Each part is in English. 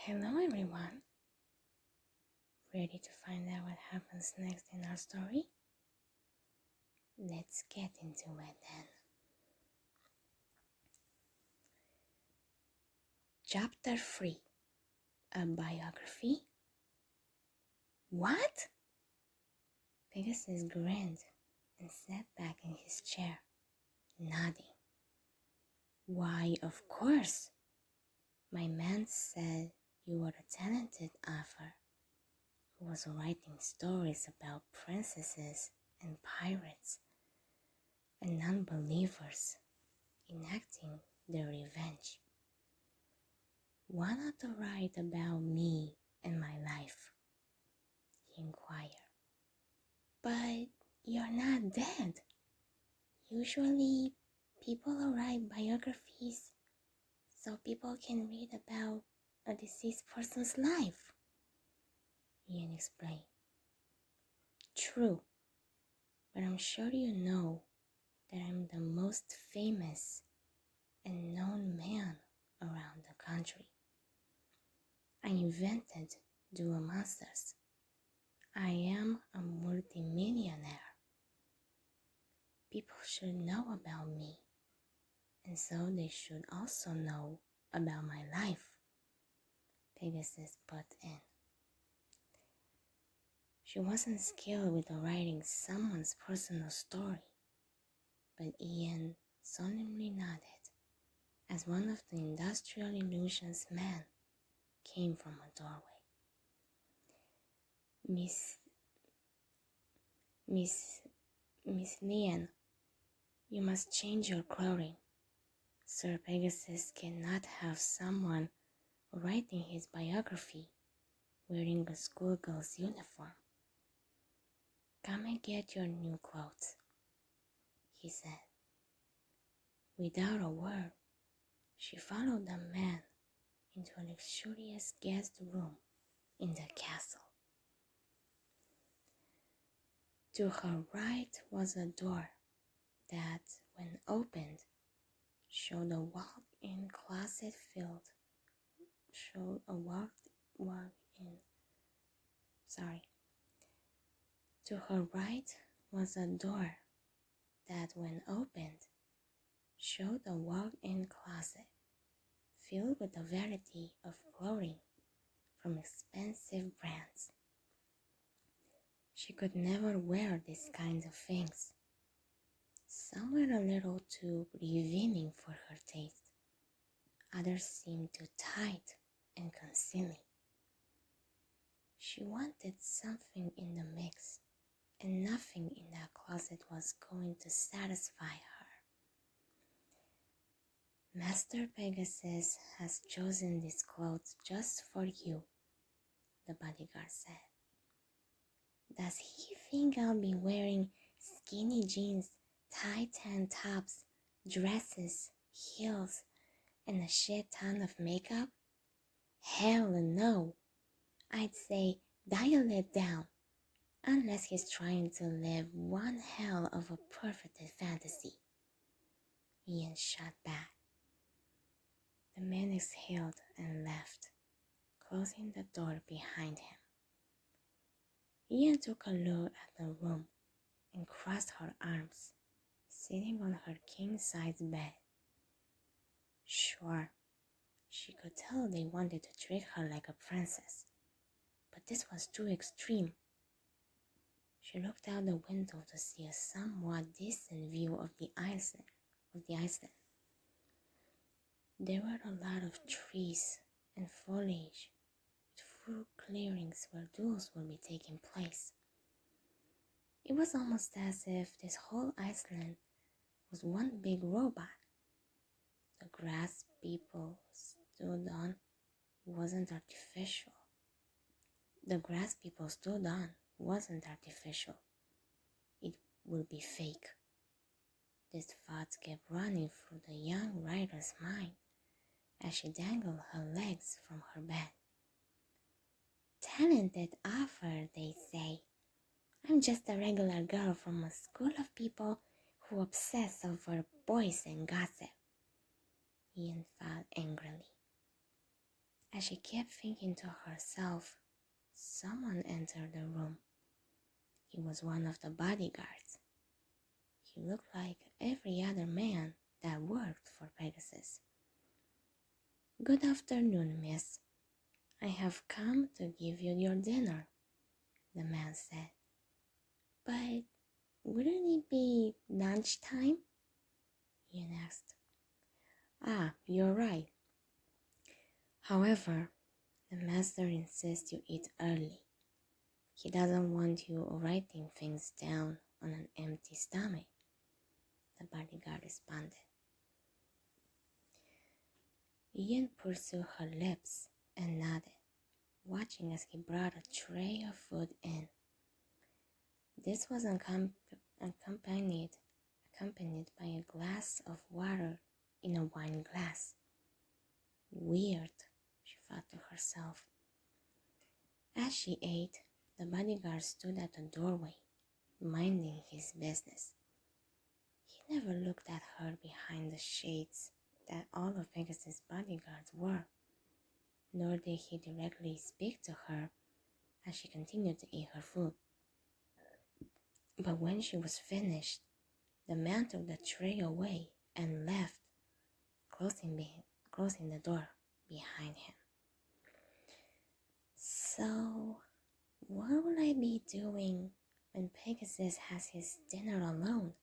Hello everyone! Ready to find out what happens next in our story? Let's get into it then. Chapter 3. A biography? What? Pegasus grinned and sat back in his chair, nodding. Why, of course! My man said you were a talented author who was writing stories about princesses and pirates and non-believers enacting their revenge. Why not to write about me and my life? He inquired. But you're not dead. Usually people write biographies so people can read about a deceased person's life, Ian explained. True, but I'm sure you know that I'm the most famous and known man around the country. I invented dual monsters. I am a multimillionaire. People should know about me, and so they should also know about my life, Pegasus put in. She wasn't skilled with writing someone's personal story, but Ian solemnly nodded as one of the Industrial Illusions men came from a doorway. Miss Lian, you must change your clothing. Sir Pegasus cannot have someone writing his biography wearing a schoolgirl's uniform. Come and get your new clothes, he said. Without a word, she followed the man into a luxurious guest room in the castle. To her right was a door that, when opened, showed a walk-in closet filled. To her right was a door that, when opened, showed a walk-in closet filled with a variety of clothing from expensive brands. She could never wear these kinds of things. Some were a little too revealing for her taste. Others seemed too tight and concealing. She wanted something in the mix, and nothing in that closet was going to satisfy her. Master Pegasus has chosen these clothes just for you, the bodyguard said. Does he think I'll be wearing skinny jeans, tight tank tops, dresses, heels, and a shit ton of makeup? Hell no! I'd say dial it down, unless he's trying to live one hell of a perfect fantasy. Ian shot back. The man exhaled and left, closing the door behind him. Ian took a look at the room and crossed her arms, sitting on her king-size bed. Sure, she could tell they wanted to treat her like a princess, but this was too extreme. She looked out the window to see a somewhat decent view of the island. There were a lot of trees and foliage, with full clearings where duels would be taking place. It was almost as if this whole island was one big robot. The grass people stood on wasn't artificial. It would be fake. These thoughts kept running through the young writer's mind as she dangled her legs from her bed. Talented author, they say. I'm just a regular girl from a school of people who obsess over boys and gossip. Ian thought angrily. As she kept thinking to herself, someone entered the room. He was one of the bodyguards. He looked like every other man that worked for Pegasus. "Good afternoon, miss. I have come to give you your dinner," the man said. "But wouldn't it be lunchtime?" Ian asked. "Ah, you're right. However, the master insists you eat early. He doesn't want you writing things down on an empty stomach," the bodyguard responded. Ian pursued her lips and nodded, watching as he brought a tray of food in. This was accompanied by a glass of water in a wine glass. Weird, she thought to herself. As she ate, the bodyguard stood at the doorway, minding his business. He never looked at her behind the shades that all of Pegasus' bodyguards wore, nor did he directly speak to her as she continued to eat her food. But when she was finished, the man took the tray away and left, closing the door behind him. So, what will I be doing when Pegasus has his dinner alone?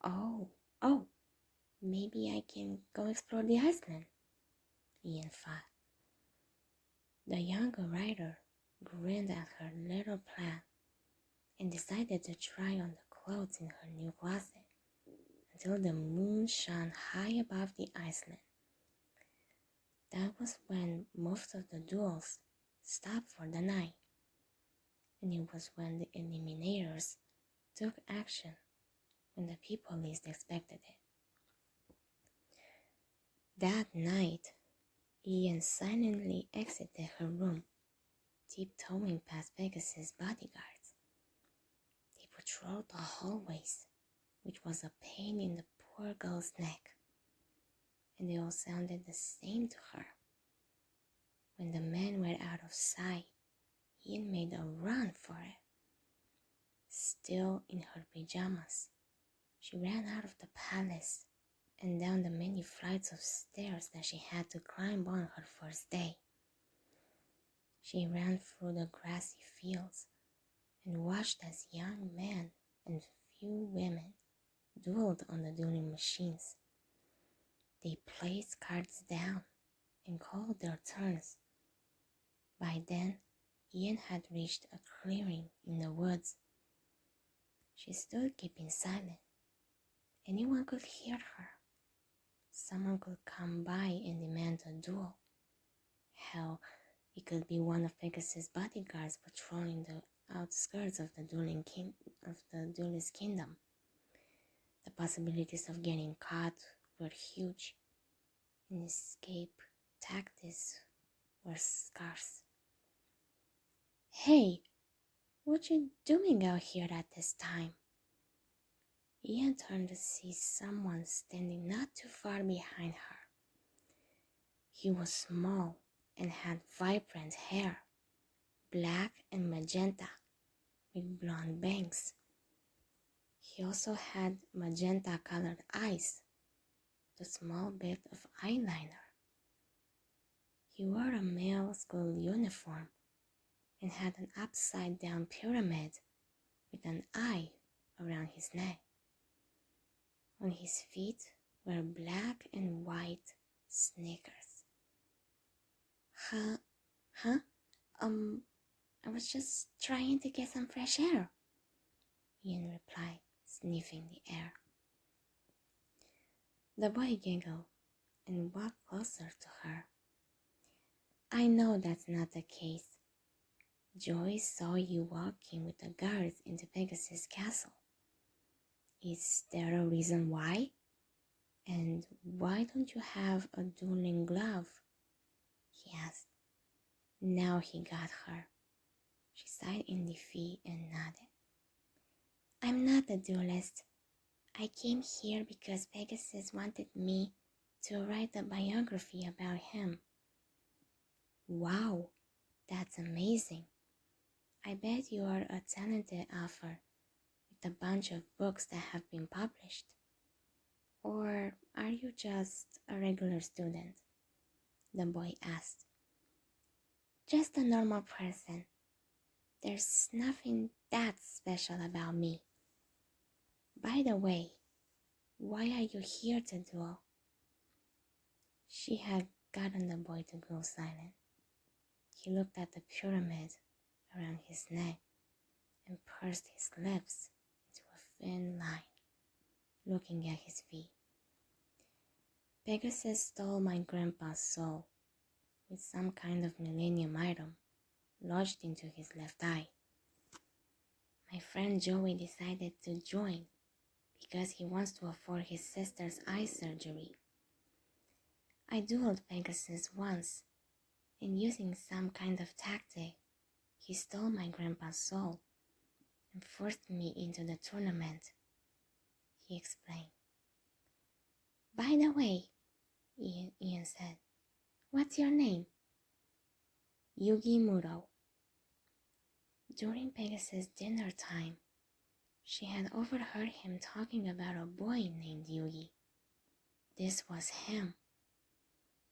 Oh, maybe I can go explore the island, Ian thought. The younger writer grinned at her little plan and decided to try on the clothes in her new closet until the moon shone high above the island. That was when most of the duels stopped for the night, and it was when the eliminators took action when the people least expected it. That night, Ian silently exited her room, tiptoeing past Pegasus' bodyguards. They patrolled the hallways, which was a pain in the poor girl's neck, and they all sounded the same to her. When the men were out of sight, Ian made a run for it. Still in her pajamas, she ran out of the palace and down the many flights of stairs that she had to climb on her first day. She ran through the grassy fields and watched as young men and few women dueled on the dueling machines. They placed cards down and called their turns. By then, Ian had reached a clearing in the woods. She stood keeping silent. Anyone could hear her. Someone could come by and demand a duel. Hell, it could be one of Pegasus' bodyguards patrolling the outskirts of the duelist kingdom. The possibilities of getting caught were huge, and escape tactics were scarce. "Hey, what you doing out here at this time?" Ian turned to see someone standing not too far behind her. He was small and had vibrant hair, black and magenta, with blonde bangs. He also had magenta-colored eyes, with a small bit of eyeliner. He wore a male school uniform and had an upside-down pyramid with an eye around his neck. On his feet were black and white sneakers. Huh? I was just trying to get some fresh air," Ian replied, sniffing the air. The boy giggled and walked closer to her. "I know that's not the case. Joyce saw you walking with the guards into Pegasus Castle. Is there a reason why? And why don't you have a dueling glove?" he asked. Now he got her. She sighed in defeat and nodded. "I'm not a duelist. I came here because Pegasus wanted me to write a biography about him." Wow, that's amazing. I bet you are a talented author with a bunch of books that have been published. Or are you just a regular student? The boy asked. Just a normal person. There's nothing that special about me. By the way, why are you here to duel? She had gotten the boy to go silent. He looked at the pyramid around his neck and pursed his lips into a thin line, looking at his feet. Pegasus stole my grandpa's soul with some kind of millennium item lodged into his left eye. My friend Joey decided to join because he wants to afford his sister's eye surgery. I dueled Pegasus once, and using some kind of tactic, he stole my grandpa's soul and forced me into the tournament, he explained. By the way, Ian said, what's your name? Yugi Muro. During Pegasus' dinner time, she had overheard him talking about a boy named Yugi. This was him,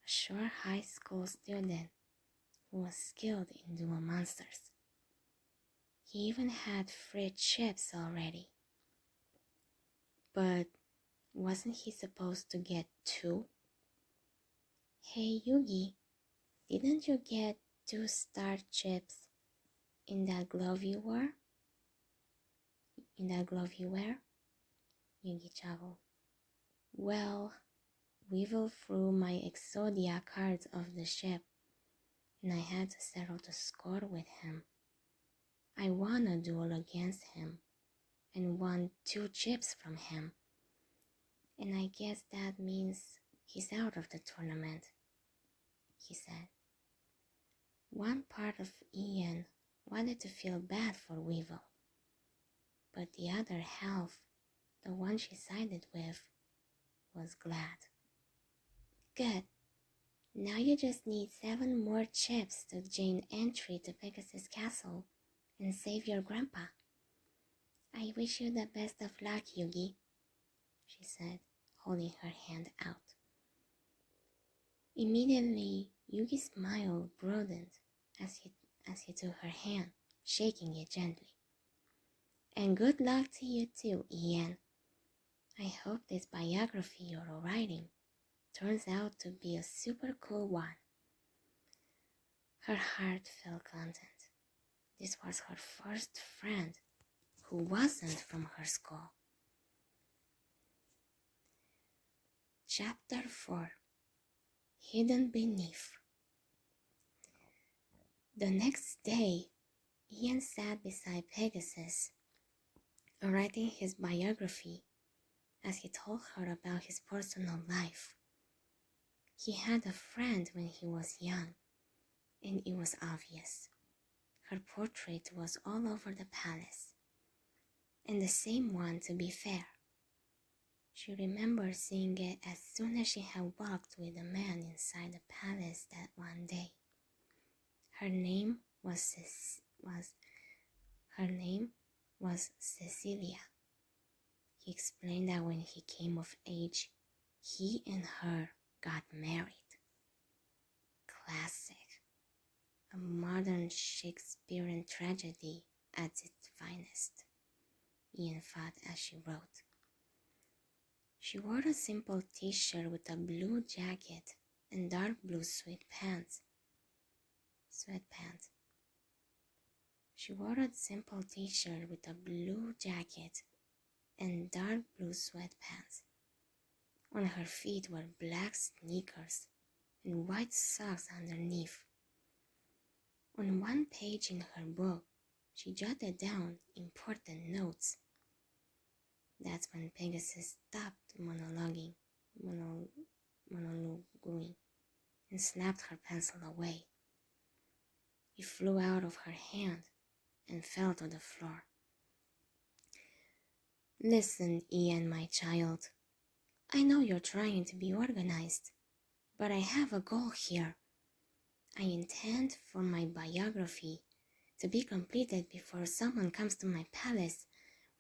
a short high school student who was skilled in duel monsters. He even had free chips already. But wasn't he supposed to get 2? Hey Yugi, didn't you get 2 star chips in that glove you wear? Yugi chuckled. Well, Weevil threw my Exodia cards off the ship, and I had to settle the score with him. I won a duel against him, and won 2 chips from him. And I guess that means he's out of the tournament, he said. One part of Ian wanted to feel bad for Weevil, but the other half, the one she sided with, was glad. Good. Now you just need 7 more chips to gain entry to Pegasus Castle and save your grandpa. I wish you the best of luck, Yugi, she said, holding her hand out. Immediately, Yugi's smile broadened as he took her hand, shaking it gently. And good luck to you too, Ian. I hope this biography you're writing turns out to be a super cool one. Her heart felt content. This was her first friend who wasn't from her school. Chapter 4. Hidden Beneath. The next day, Ian sat beside Pegasus, writing his biography as he told her about his personal life. He had a friend when he was young, and it was obvious. Her portrait was all over the palace, and the same one to be fair. She remembered seeing it as soon as she had walked with the man inside the palace that one day. Her name was Cecilia. He explained that when he came of age, he and her got married. Classic. A modern Shakespearean tragedy at its finest, Ian thought as she wrote. She wore a simple t-shirt with a blue jacket and dark blue sweatpants. She wore a simple t-shirt with a blue jacket and dark blue sweatpants. On her feet were black sneakers and white socks underneath. On one page in her book, she jotted down important notes. That's when Pegasus stopped monologuing and slapped her pencil away. It flew out of her hand and fell to the floor. Listen, Ian, my child. I know you're trying to be organized, but I have a goal here. I intend for my biography to be completed before someone comes to my palace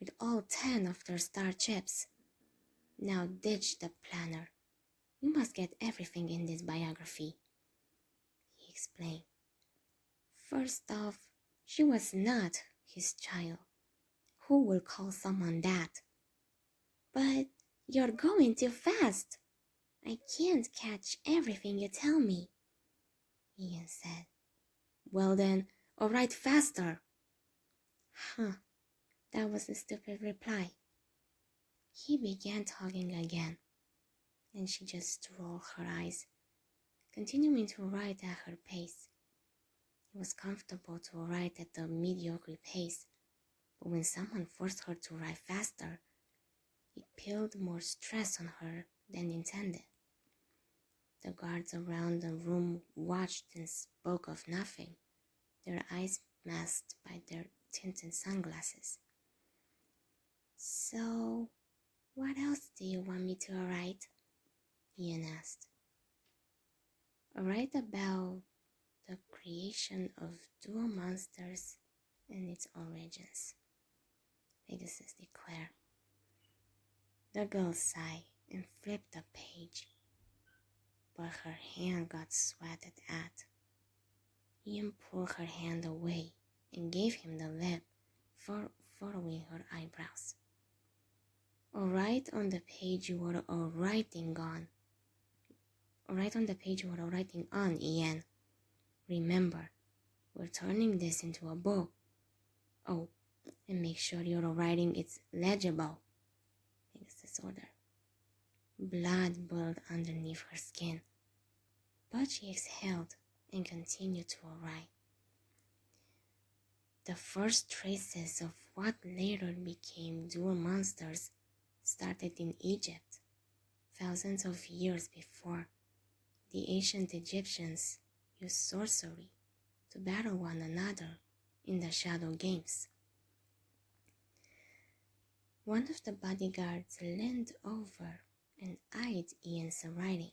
with all 10 of their star chips. Now ditch the planner. You must get everything in this biography, he explained. First off, she was not his child. Who will call someone that? But you're going too fast. I can't catch everything you tell me, Ian said. Well then, I'll write faster. Huh, that was a stupid reply. He began talking again, and she just rolled her eyes, continuing to write at her pace. It was comfortable to write at a mediocre pace, but when someone forced her to write faster, it piled more stress on her than intended. The guards around the room watched and spoke of nothing, their eyes masked by their tinted sunglasses. So, what else do you want me to write? Ian asked. Write about the creation of dual monsters and its origins, Pegasus declared. The girl sighed and flipped the page, but her hand got sweated at. Ian pulled her hand away and gave him the lip, furrowing her eyebrows. Or write on the page you were writing on. Or write on the page you were writing on, Ian. Remember, we're turning this into a book. Oh, and make sure your writing is legible, Pegasus ordered. Blood boiled underneath her skin, but she exhaled and continued to write. The first traces of what later became dual monsters started in Egypt, thousands of years before. The ancient Egyptians used sorcery to battle one another in the shadow games. One of the bodyguards leaned over and eyed Ian's writing,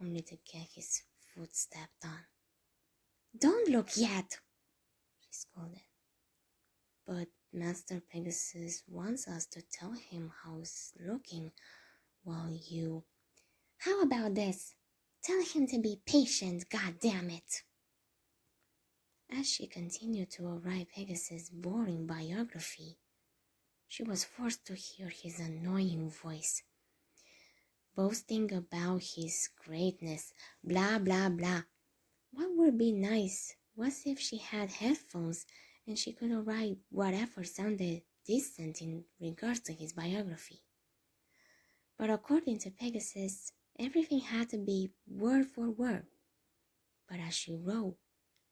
only to get his foot stepped on. Don't look yet, she scolded. But Master Pegasus wants us to tell him how he's looking while you... How about this? Tell him to be patient, goddammit. As she continued to write Pegasus' boring biography, she was forced to hear his annoying voice, boasting about his greatness, blah, blah, blah. What would be nice was if she had headphones and she could write whatever sounded decent in regards to his biography. But according to Pegasus, everything had to be word for word. But as she wrote,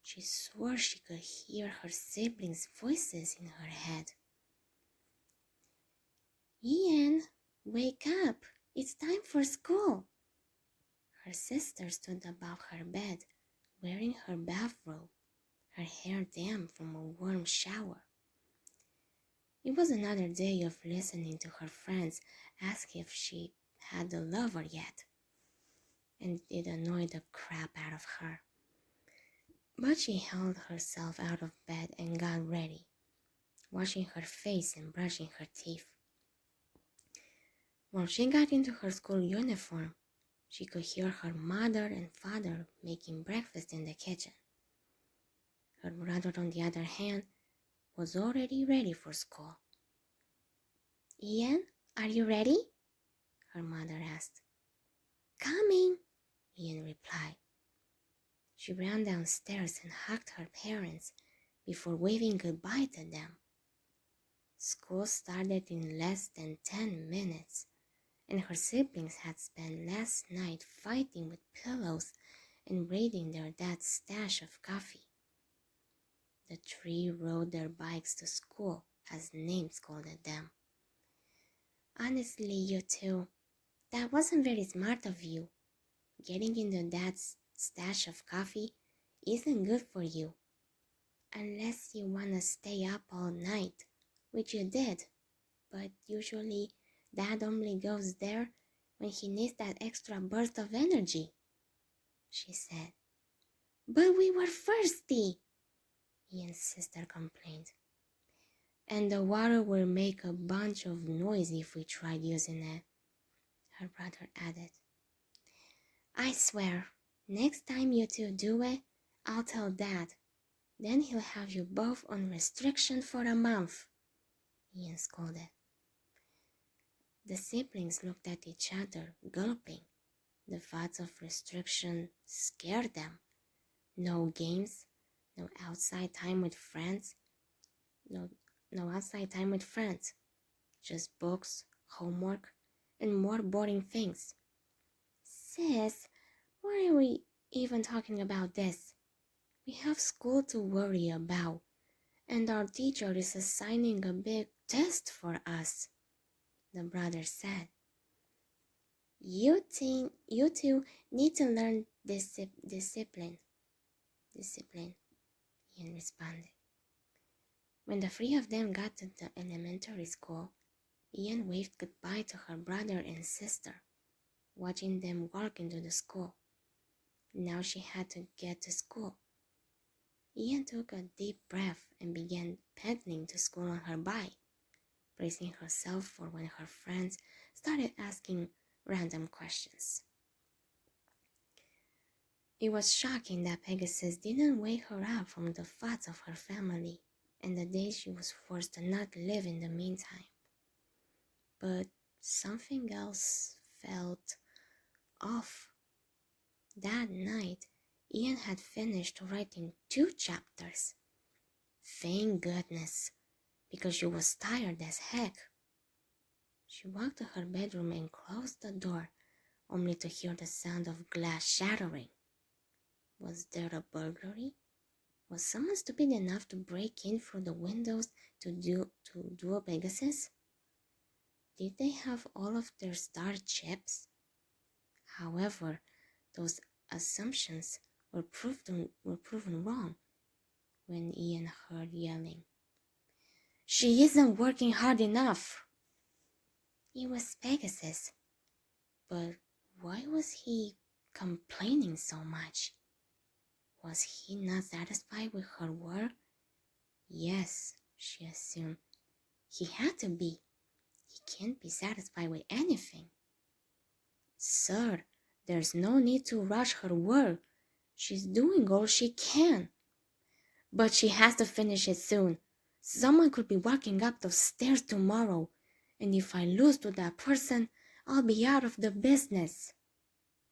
she swore she could hear her siblings' voices in her head. Ian, wake up! It's time for school! Her sister stood above her bed, wearing her bathrobe, her hair damp from a warm shower. It was another day of listening to her friends ask if she had a lover yet, and it annoyed the crap out of her. But she held herself out of bed and got ready, washing her face and brushing her teeth. When she got into her school uniform, she could hear her mother and father making breakfast in the kitchen. Her brother, on the other hand, was already ready for school. Ian, are you ready? Her mother asked. Coming, Ian replied. She ran downstairs and hugged her parents before waving goodbye to them. School started in less than 10 minutes, and her siblings had spent last night fighting with pillows and raiding their dad's stash of coffee. The three rode their bikes to school, as Name scolded them. Honestly, you two, that wasn't very smart of you. Getting into Dad's stash of coffee isn't good for you. Unless you want to stay up all night, which you did. But usually, Dad only goes there when he needs that extra burst of energy, she said. But we were thirsty, Ian's sister complained. And the water will make a bunch of noise if we tried using it, her brother added. I swear, next time you two do it, I'll tell Dad. Then he'll have you both on restriction for a month, Ian scolded. The siblings looked at each other, gulping. The thoughts of restriction scared them. No games, no outside time with friends, no outside time with friends. Just books, homework, and more boring things. Sis, why are we even talking about this? We have school to worry about, and our teacher is assigning a big test for us, the brother said. You two need to learn discipline, Ian responded. When the three of them got to the elementary school, Ian waved goodbye to her brother and sister, watching them walk into the school. Now she had to get to school. Ian took a deep breath and began pedaling to school on her bike, bracing herself for when her friends started asking random questions. It was shocking that Pegasus didn't wake her up from the thoughts of her family and the days she was forced to not live in the meantime. But something else felt off. That night, Ian had finished writing 2 chapters. Thank goodness, because she was tired as heck. She walked to her bedroom and closed the door, only to hear the sound of glass shattering. Was there a burglary? Was someone stupid enough to break in through the windows to do a Pegasus? Did they have all of their star chips? However, those assumptions were proven wrong when Ian heard yelling. She isn't working hard enough. It was Pegasus. But why was he complaining so much? Was he not satisfied with her work? Yes, she assumed. He had to be. He can't be satisfied with anything. Sir, there's no need to rush her work. She's doing all she can. But she has to finish it soon. Someone could be walking up those stairs tomorrow, and if I lose to that person, I'll be out of the business.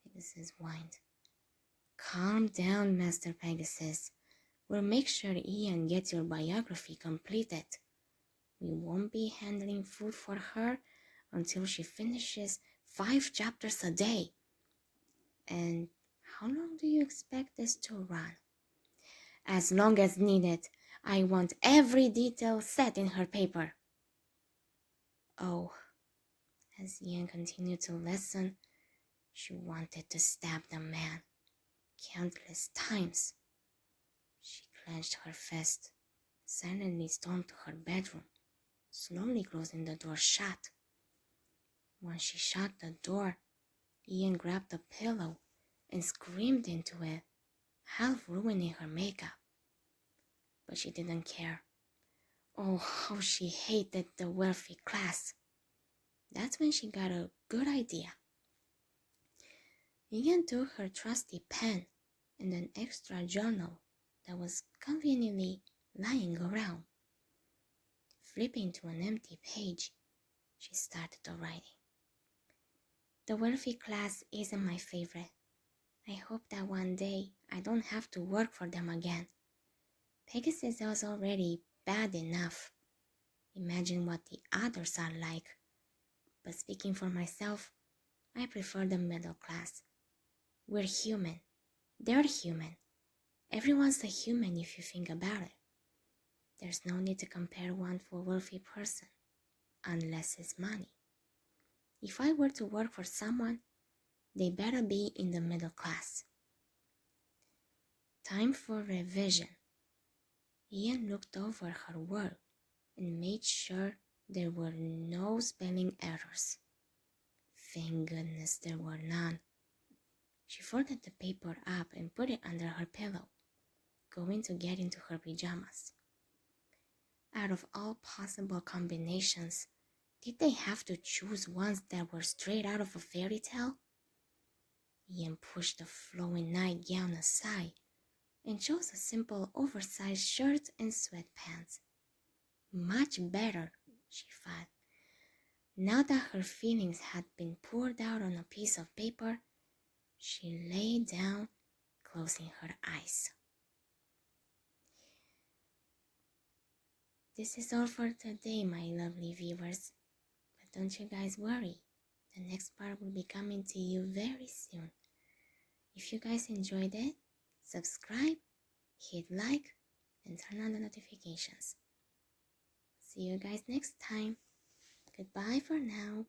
Pegasus whined. Calm down, Master Pegasus. We'll make sure Ian gets your biography completed. We won't be handling food for her until she finishes 5 chapters a day. And how long do you expect this to run? As long as needed. I want every detail set in her paper. Oh, as Ian continued to listen, she wanted to stab the man countless times. She clenched her fist, silently stormed to her bedroom, slowly closing the door shut. When she shut the door, Ian grabbed a pillow and screamed into it, half ruining her makeup. But she didn't care. Oh, how she hated the wealthy class. That's when she got a good idea. Ian took her trusty pen and an extra journal that was conveniently lying around. Flipping to an empty page, she started the writing. The wealthy class isn't my favorite. I hope that one day I don't have to work for them again. Pegasus was already bad enough. Imagine what the others are like. But speaking for myself, I prefer the middle class. We're human. They're human. Everyone's a human if you think about it. There's no need to compare one to a wealthy person, unless it's money. If I were to work for someone, they better be in the middle class. Time for revision. Ian looked over her work and made sure there were no spelling errors. Thank goodness there were none. She folded the paper up and put it under her pillow, going to get into her pajamas. Out of all possible combinations, did they have to choose ones that were straight out of a fairy tale? Ian pushed the flowing nightgown aside and chose a simple oversized shirt and sweatpants. Much better, she thought. Now that her feelings had been poured out on a piece of paper, she lay down, closing her eyes. This is all for today, my lovely viewers. But don't you guys worry, the next part will be coming to you very soon. If you guys enjoyed it, subscribe, hit like, and turn on the notifications. See you guys next time. Goodbye for now.